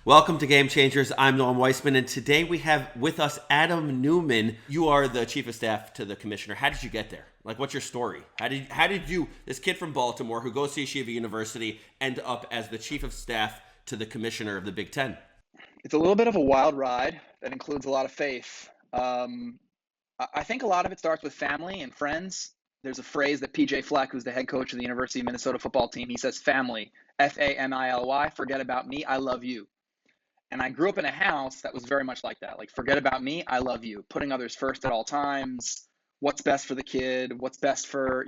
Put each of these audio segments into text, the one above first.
Welcome to Game Changers. I'm Noam Weissman, and today we have with us Adam Neuman. You are the chief of staff to the commissioner. How did you get there? Like, what's your story? How did you, this kid from Baltimore who goes to Yeshiva University, end up as the chief of staff to the commissioner of the Big Ten? It's a little bit of a wild ride that includes a lot of faith. I think a lot of it starts with family and friends. There's a phrase that PJ Fleck, who's the head coach of the University of Minnesota football team, he says, family, Family, forget about me, I love you. And I grew up in a house that was very much like that. Like, forget about me, I love you. Putting others first at all times. What's best for the kid? What's best for,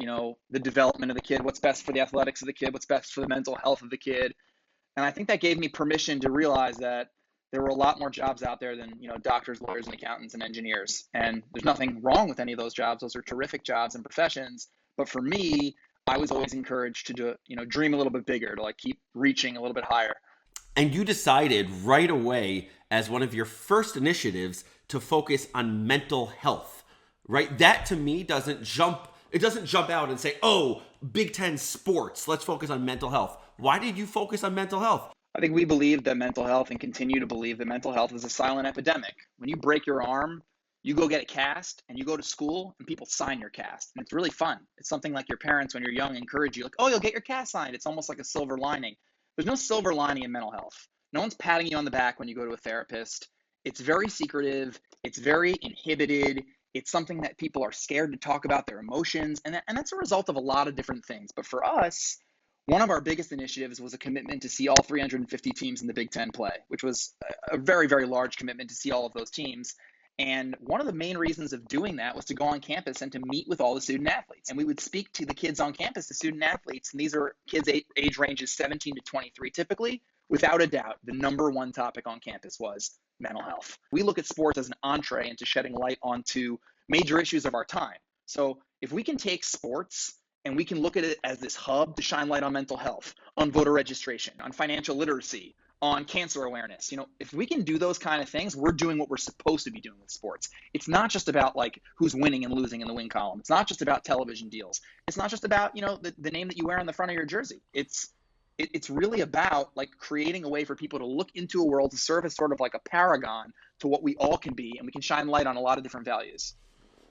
the development of the kid? What's best for the athletics of the kid? What's best for the mental health of the kid? And I think that gave me permission to realize that there were a lot more jobs out there than, doctors, lawyers, and accountants and engineers. And there's nothing wrong with any of those jobs. Those are terrific jobs and professions. But for me, I was always encouraged to do, dream a little bit bigger, to keep reaching a little bit higher. And you decided right away as one of your first initiatives to focus on mental health, right? That to me doesn't jump out and say, oh, Big Ten sports, let's focus on mental health. Why did you focus on mental health? I think we believe that mental health and continue to believe that mental health is a silent epidemic. When you break your arm, you go get a cast and you go to school and people sign your cast. And it's really fun. It's something like your parents when you're young encourage you, like, oh, you'll get your cast signed. It's almost like a silver lining. There's no silver lining in mental health. No one's patting you on the back when you go to a therapist. It's very secretive. It's very inhibited. It's something that people are scared to talk about their emotions. And that's a result of a lot of different things. But for us, one of our biggest initiatives was a commitment to see all 350 teams in the Big Ten play, which was a very, very large commitment to see all of those teams. And one of the main reasons of doing that was to go on campus and to meet with all the student athletes. And we would speak to the kids on campus, the student athletes, and these are kids age ranges 17 to 23 typically. Without a doubt, the number one topic on campus was mental health. We look at sports as an entree into shedding light onto major issues of our time. So if we can take sports and we can look at it as this hub to shine light on mental health, on voter registration, on financial literacy, on cancer awareness. If we can do those kind of things, we're doing what we're supposed to be doing with sports. It's not just about who's winning and losing in the win column. It's not just about television deals. It's not just about, the name that you wear on the front of your jersey. It's really about creating a way for people to look into a world to serve as sort of like a paragon to what we all can be, and we can shine light on a lot of different values.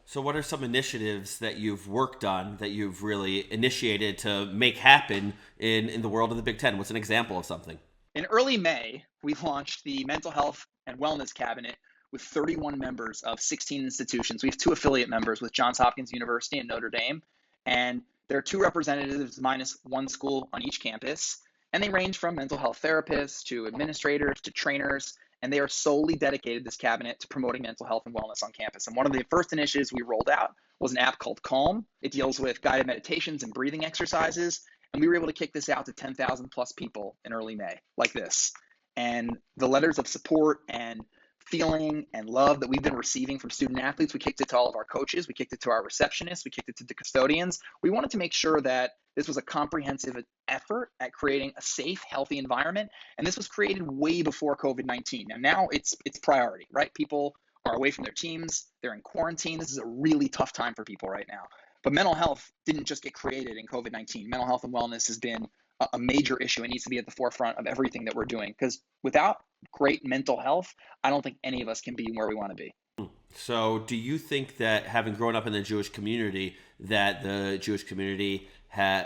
So what are some initiatives that you've worked on, that you've really initiated to make happen in the world of the Big Ten? What's an example of something? In early May, we launched the Mental Health and Wellness Cabinet with 31 members of 16 institutions. We have 2 affiliate members with Johns Hopkins University and Notre Dame, and there are 2 representatives minus 1 school on each campus, and they range from mental health therapists to administrators to trainers, and they are solely dedicated, this cabinet, to promoting mental health and wellness on campus. And one of the first initiatives we rolled out was an app called Calm. It deals with guided meditations and breathing exercises. And we were able to kick this out to 10,000 plus people in early May, like this. And the letters of support and feeling and love that we've been receiving from student athletes, we kicked it to all of our coaches, we kicked it to our receptionists, we kicked it to the custodians. We wanted to make sure that this was a comprehensive effort at creating a safe, healthy environment. And this was created way before COVID-19. And now it's priority, right? People are away from their teams, they're in quarantine. This is a really tough time for people right now. But mental health didn't just get created in COVID-19. Mental health and wellness has been a major issue. It needs to be at the forefront of everything that we're doing, because without great mental health, I don't think any of us can be where we want to be. So do you think that, having grown up in the Jewish community, that the Jewish community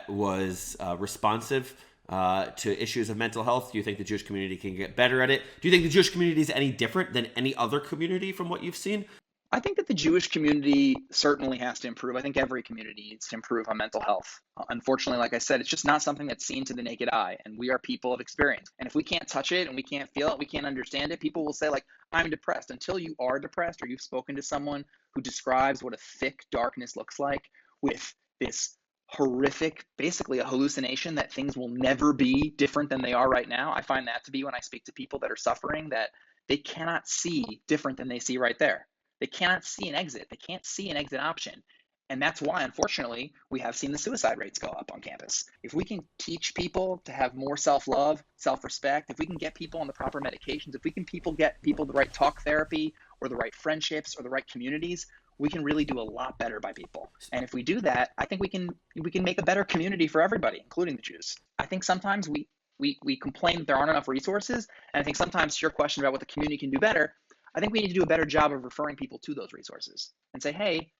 was responsive to issues of mental health? Do you think the Jewish community can get better at it? Do you think the Jewish community is any different than any other community from what you've seen? I think that the Jewish community certainly has to improve. I think every community needs to improve on mental health. Unfortunately, like I said, it's just not something that's seen to the naked eye, and we are people of experience. And if we can't touch it and we can't feel it, we can't understand it, people will say I'm depressed. Until you are depressed or you've spoken to someone who describes what a thick darkness looks like with this horrific, basically a hallucination that things will never be different than they are right now. I find that to be when I speak to people that are suffering, that they cannot see different than they see right there. They cannot see an exit. They can't see an exit option. And that's why, unfortunately, we have seen the suicide rates go up on campus. If we can teach people to have more self-love, self-respect, if we can get people on the proper medications, if we can get people the right talk therapy or the right friendships or the right communities, we can really do a lot better by people. And if we do that, I think we can make a better community for everybody, including the Jews. I think sometimes we we complain that there aren't enough resources. And I think sometimes to your question about what the community can do better, I think we need to do a better job of referring people to those resources and say, hey,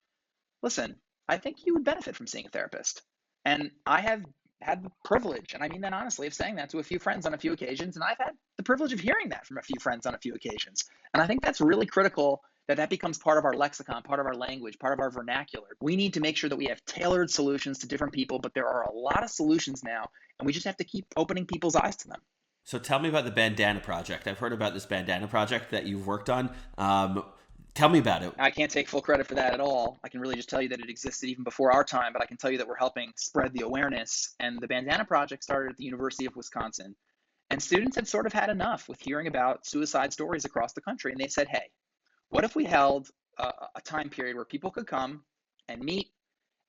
listen, I think you would benefit from seeing a therapist. And I have had the privilege, and I mean that honestly, of saying that to a few friends on a few occasions. And I've had the privilege of hearing that from a few friends on a few occasions. And I think that's really critical that that becomes part of our lexicon, part of our language, part of our vernacular. We need to make sure that we have tailored solutions to different people, but there are a lot of solutions now, and we just have to keep opening people's eyes to them. So tell me about the bandana project. I've heard about this bandana project that you've worked on. Tell me about it. I can't take full credit for that at all. I can really just tell you that it existed even before our time, but I can tell you that we're helping spread the awareness. And the bandana project started at the University of Wisconsin. And students had sort of had enough with hearing about suicide stories across the country. And they said, hey, what if we held a time period where people could come and meet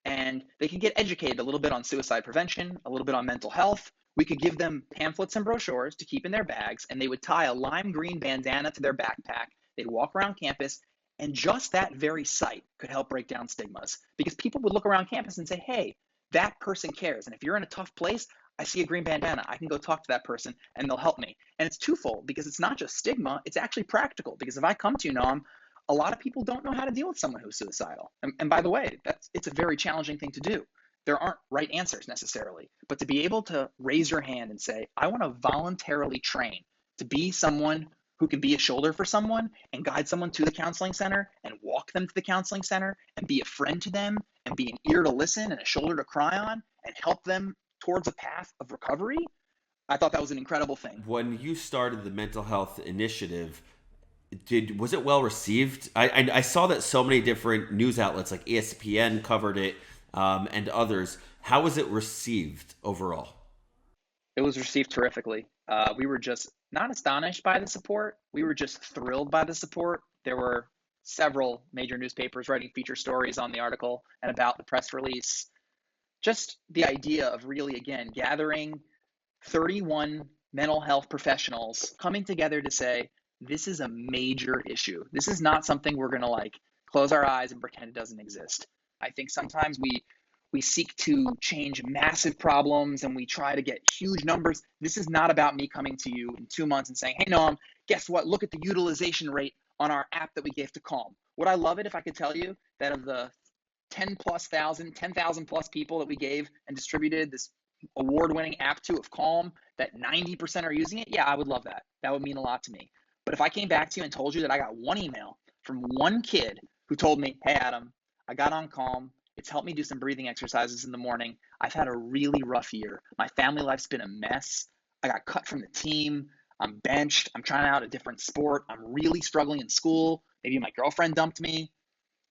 and they could get educated a little bit on suicide prevention, a little bit on mental health. We could give them pamphlets and brochures to keep in their bags, and they would tie a lime green bandana to their backpack. They'd walk around campus, and just that very sight could help break down stigmas, because people would look around campus and say, hey, that person cares. And if you're in a tough place, I see a green bandana. I can go talk to that person and they'll help me. And it's twofold, because it's not just stigma, it's actually practical. Because if I come to you, Noam, a lot of people don't know how to deal with someone who's suicidal. And by the way, it's a very challenging thing to do. There aren't right answers necessarily, but to be able to raise your hand and say, I want to voluntarily train to be someone who can be a shoulder for someone and guide someone to the counseling center and walk them to the counseling center and be a friend to them and be an ear to listen and a shoulder to cry on and help them towards a path of recovery. I thought that was an incredible thing. When you started the mental health initiative, was it well received? I saw that so many different news outlets like ESPN covered it, and others. How was it received overall? It was received terrifically. We were just not astonished by the support. We were just thrilled by the support. There were several major newspapers writing feature stories on the article and about the press release. Just the idea of really, again, gathering 31 mental health professionals coming together to say, this is a major issue. This is not something we're going to like close our eyes and pretend it doesn't exist. I think sometimes we seek to change massive problems and we try to get huge numbers. This is not about me coming to you in 2 months and saying, hey, Noam, guess what? Look at the utilization rate on our app that we gave to Calm. Would I love it if I could tell you that of the 10,000 plus people that we gave and distributed this award-winning app to of Calm, that 90% are using it? Yeah, I would love that. That would mean a lot to me. But if I came back to you and told you that I got one email from one kid who told me, hey, Adam, I got on Calm. It's helped me do some breathing exercises in the morning. I've had a really rough year. My family life's been a mess. I got cut from the team. I'm benched. I'm trying out a different sport. I'm really struggling in school. Maybe my girlfriend dumped me.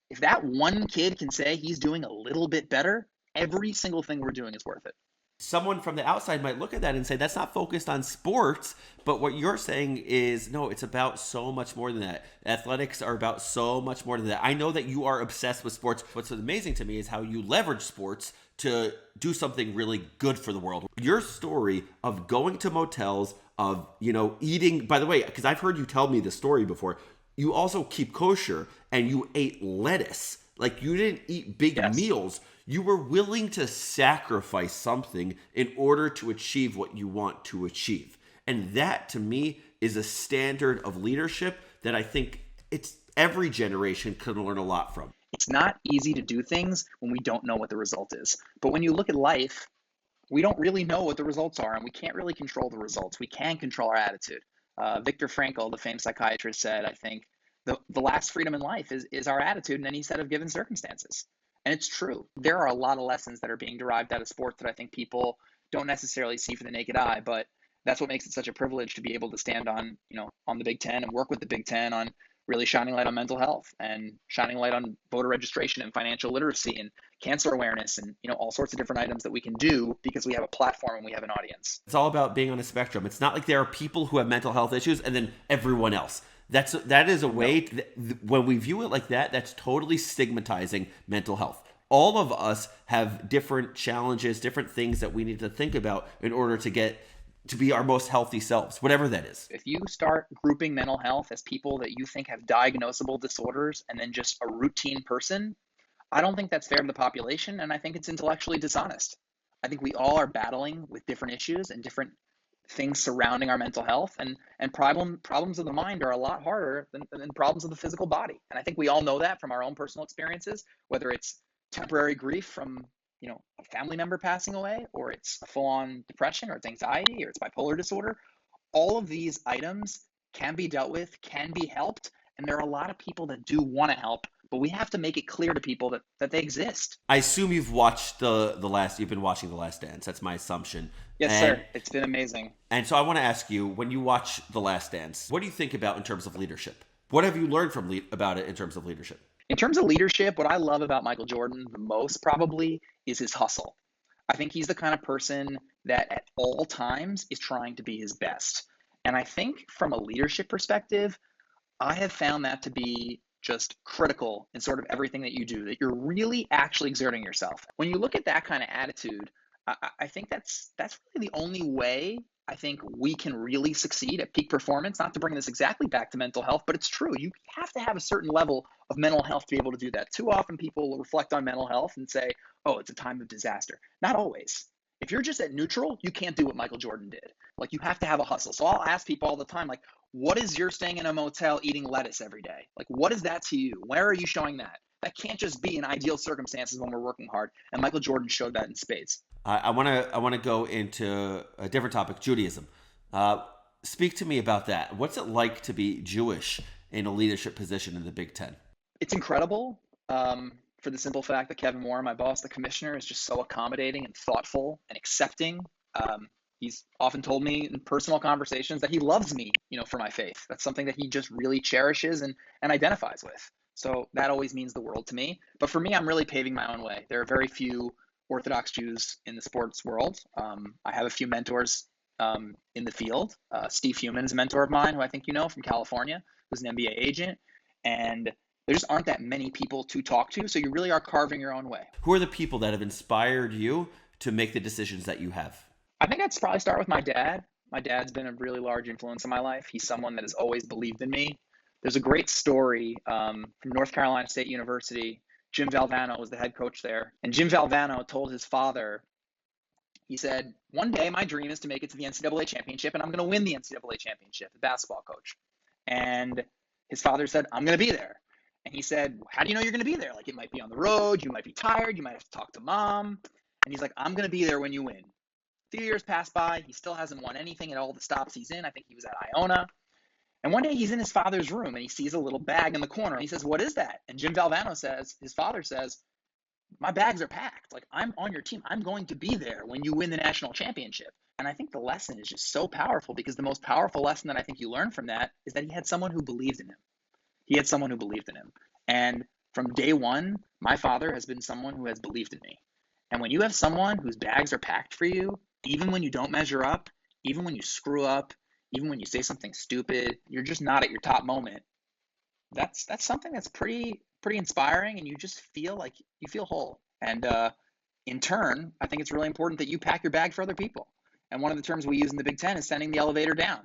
If that one kid can say he's doing a little bit better, every single thing we're doing is worth it. Someone from the outside might look at that and say, that's not focused on sports. But what you're saying is, no, it's about so much more than that. Athletics are about so much more than that. I know that you are obsessed with sports. What's amazing to me is how you leverage sports to do something really good for the world. Your story of going to motels, of, eating, by the way, because I've heard you tell me the story before, you also keep kosher and you ate lettuce. Like, you didn't eat big meals. You were willing to sacrifice something in order to achieve what you want to achieve. And that, to me, is a standard of leadership that I think it's every generation can learn a lot from. It's not easy to do things when we don't know what the result is. But when you look at life, we don't really know what the results are, and we can't really control the results. We can control our attitude. Viktor Frankl, the famed psychiatrist, said, I think, the last freedom in life is our attitude in any set of given circumstances. And it's true. There are a lot of lessons that are being derived out of sports that I think people don't necessarily see for the naked eye, but that's what makes it such a privilege to be able to stand on the Big Ten and work with the Big Ten on really shining light on mental health and shining light on voter registration and financial literacy and cancer awareness and all sorts of different items that we can do because we have a platform and we have an audience. It's all about being on a spectrum. It's not like there are people who have mental health issues and then everyone else. That is a way, when we view it like that, that's totally stigmatizing mental health. All of us have different challenges, different things that we need to think about in order to get to be our most healthy selves, whatever that is. If you start grouping mental health as people that you think have diagnosable disorders and then just a routine person, I don't think that's fair to the population, and I think it's intellectually dishonest. I think we all are battling with different issues and different things surrounding our mental health, and problems of the mind are a lot harder than problems of the physical body. And I think we all know that from our own personal experiences, whether it's temporary grief from a family member passing away, or it's a full-on depression, or it's anxiety, or it's bipolar disorder. All of these items can be dealt with, can be helped, and there are a lot of people that do want to help, but we have to make it clear to people that they exist. I assume you've watched you've been watching The Last Dance. That's my assumption. Yes, And sir. It's been amazing. and so I want to ask you, when you watch The Last Dance, what do you think about in terms of leadership? What have you learned about it in terms of leadership? In terms of leadership, what I love about Michael Jordan the most probably is his hustle. I think he's the kind of person that at all times is trying to be his best. And I think from a leadership perspective, I have found that to be just critical in sort of everything that you do, that you're really actually exerting yourself. When you look at that kind of attitude, I think that's really the only way I think we can really succeed at peak performance. Not to bring this exactly back to mental health, but it's true. You have to have a certain level of mental health to be able to do that. Too often people reflect on mental health and say, oh, it's a time of disaster. Not always. If you're just at neutral, you can't do what Michael Jordan did. Like, you have to have a hustle. So I'll ask people all the time, like, what is your staying in a motel eating lettuce every day? Like, what is that to you? Where are you showing that? That can't just be in ideal circumstances when we're working hard. And Michael Jordan showed that in spades. I want to go into a different topic, Judaism. Speak to me about that. What's it like to be Jewish in a leadership position in the Big Ten? It's incredible, for the simple fact that Kevin Moore, my boss, the commissioner, is just so accommodating and thoughtful and accepting. He's often told me in personal conversations that he loves me, for my faith. That's something that he just really cherishes and identifies with. So that always means the world to me. But for me, I'm really paving my own way. There are very few Orthodox Jews in the sports world. I have a few mentors in the field. Steve Human is a mentor of mine, who I think you know, from California, who's an NBA agent. And there just aren't that many people to talk to. So you really are carving your own way. Who are the people that have inspired you to make the decisions that you have? I think I'd probably start with my dad. My dad's been a really large influence in my life. He's someone that has always believed in me. There's a great story from North Carolina State University. Jim Valvano was the head coach there. And Jim Valvano told his father, he said, one day my dream is to make it to the NCAA championship, and I'm going to win the NCAA championship, the basketball coach. And his father said, I'm going to be there. And he said, how do you know you're going to be there? Like, it might be on the road, you might be tired, you might have to talk to mom. And he's like, I'm going to be there when you win. A few years pass by, he still hasn't won anything at all the stops he's in. I think he was at Iona. And one day he's in his father's room and he sees a little bag in the corner. And he says, what is that? And Jim Valvano says, his father says, my bags are packed. Like, I'm on your team. I'm going to be there when you win the national championship. And I think the lesson is just so powerful, because the most powerful lesson that I think you learn from that is that he had someone who believed in him. He had someone who believed in him. And from day one, my father has been someone who has believed in me. And when you have someone whose bags are packed for you, even when you don't measure up, even when you screw up, even when you say something stupid, you're just not at your top moment. That's something that's pretty inspiring, and you just feel like you feel whole. And in turn, I think it's really important that you pack your bag for other people. And one of the terms we use in the Big Ten is sending the elevator down.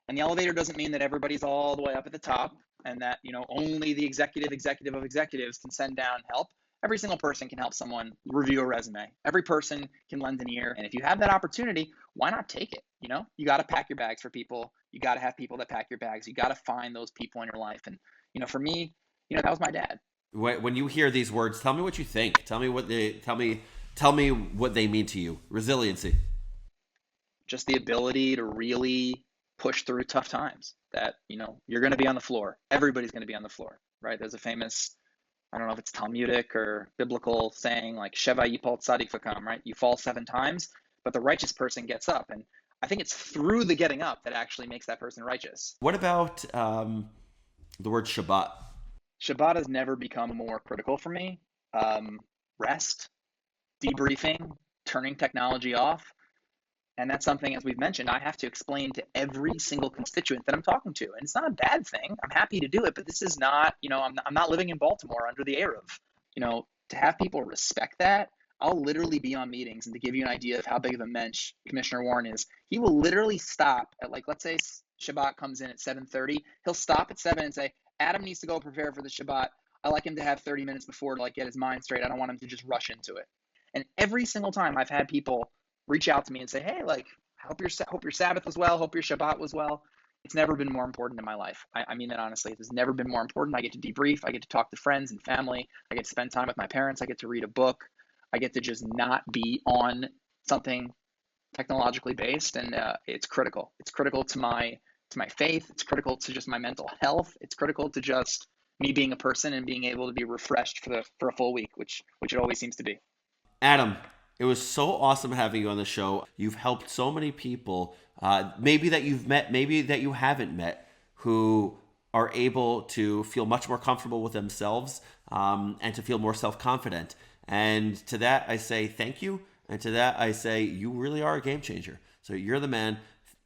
And the elevator doesn't mean that everybody's all the way up at the top, and that only the executive of executives can send down help. Every single person can help someone review a resume. Every person can lend an ear. And if you have that opportunity, why not take it? You got to pack your bags for people. You got to have people that pack your bags. You got to find those people in your life. And, for me, that was my dad. When you hear these words, tell me what you think. Tell me what they mean to you. Resiliency. Just the ability to really push through tough times. That, you're going to be on the floor. Everybody's going to be on the floor, right? There's a famous, I don't know if it's Talmudic or biblical saying, like, Sheva yipol tzadik v'kam, right? You fall 7 times, but the righteous person gets up. And I think it's through the getting up that actually makes that person righteous. What about the word Shabbat? Shabbat has never become more critical for me. Rest, debriefing, turning technology off. And that's something, as we've mentioned, I have to explain to every single constituent that I'm talking to. And it's not a bad thing. I'm happy to do it, but this is not, I'm not living in Baltimore under the Eruv. To have people respect that, I'll literally be on meetings. And to give you an idea of how big of a mensch Commissioner Warren is, he will literally stop at, like, let's say Shabbat comes in at 7:30. He'll stop at 7 and say, Adam needs to go prepare for the Shabbat. I like him to have 30 minutes before to, get his mind straight. I don't want him to just rush into it. And every single time I've had people reach out to me and say, hey, hope your Sabbath was well. Hope your Shabbat was well. It's never been more important in my life. I mean that honestly. It has never been more important. I get to debrief. I get to talk to friends and family. I get to spend time with my parents. I get to read a book. I get to just not be on something technologically based, and it's critical. It's critical to my faith. It's critical to just my mental health. It's critical to just me being a person and being able to be refreshed for a full week, which it always seems to be. Adam, it was so awesome having you on the show. You've helped so many people, maybe that you've met, maybe that you haven't met, who are able to feel much more comfortable with themselves, and to feel more self-confident. And to that, I say thank you. And to that, I say you really are a game changer. So you're the man.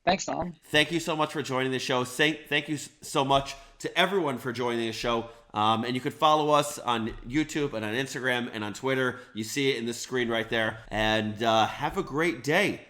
Thanks, Tom. Thank you so much for joining the show. Thank you so much to everyone for joining the show. And you could follow us on YouTube and on Instagram and on Twitter. You see it in the screen right there. And have a great day.